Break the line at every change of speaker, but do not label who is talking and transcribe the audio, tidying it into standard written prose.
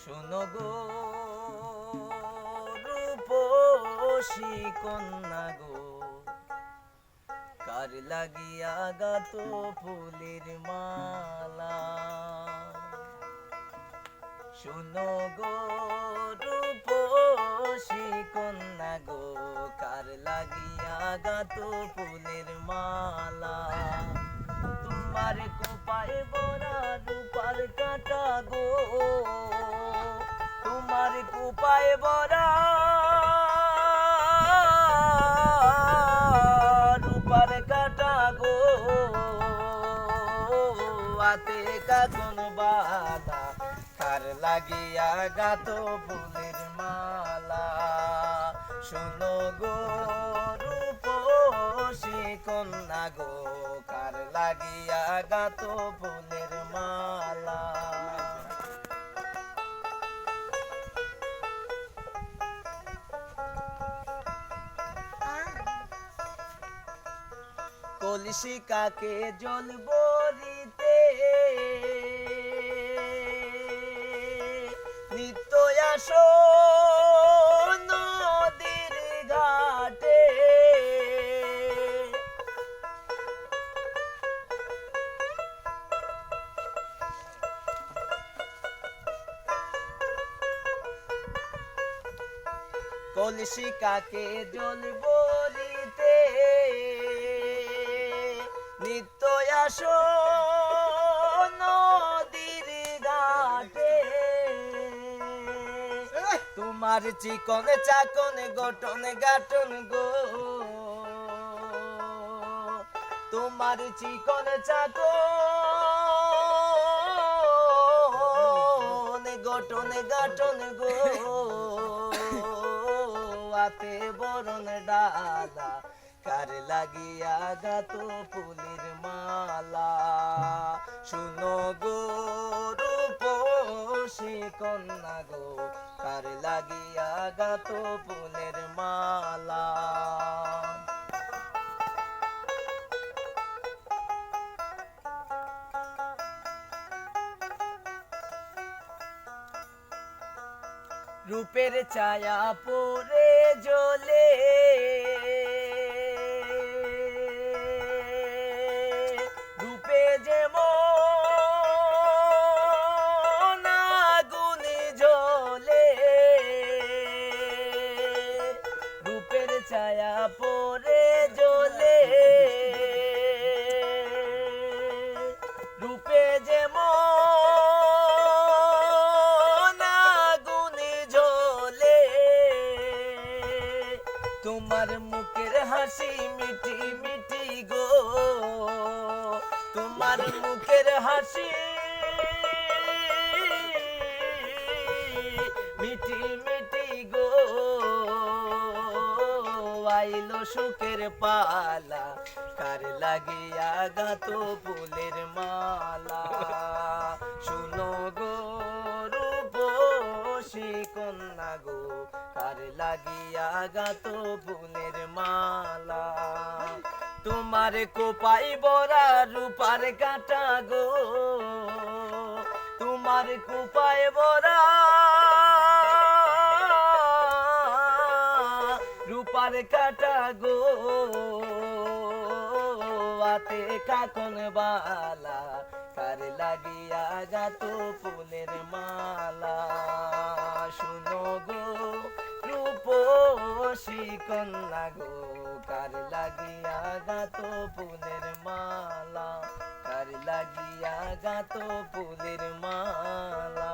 শোনো গো রূপসী কন্যা গো, কার লাগিয়া গাত ফুলের মালা। শোনো গো রূপসী কন্যা গো, কার লাগিয়া গাত ফুলের মালা। তোমার কোপায় বরা রূপার কাঁটা গো, তোমার কোপায় বরা রূপার কাঁটা গো, আতে কাকন বালা, কার লাগিয়া গাত ফুলের মালা। শোনো গো রূপসী কন্যা গো, কার লাগিয়া গাত ফুলের মালা। কলসি কাকে জল বরিতে নিত্য আসো নদীর ঘাটে। কলসি কাকে জল বরিতে নিত্য আসো নদীর ঘাটে। তোমার চিকন চাকন গঠন গাঠন গো, তোমার চিকন চাকন গঠন গাঠন গো, আতে বরণ ডালা, কার লাগিয়া গাত ফুলের মালা। শুনো গো রূপসী কন্যা গো, কার লাগিয়া গাত ফুলের মালা। রূপের ছায়া পড়ে জ্বলে রূপে যেমন আগুন জ্বলে। রূপের ছায়া পড়ে জ্বলে রূপে যেমন তোমার মুখের হাসি মিঠি মিঠি গো, তোমার মুখের হাসি মিঠি মিঠি গো, আইলো সুখের পালা, কার লাগিয়া গাত ফুলের মালা। শুনো গো রূপসী কন্যা গো, কার লাগিয়া গাত ফুলের মালা। তোমার কোপাই বরা রূপার কাঁটা গো, তোমার কোপাই বরা রূপার কাঁটা গো, আতে কাকন বালা, কার লাগিয়া গাত ফুলের মালা। শুনো গো রূপসী কন্যা গো, কার লাগিয়া গাত ফুলের মালা, কার লাগিয়া গাত ফুলের মালা।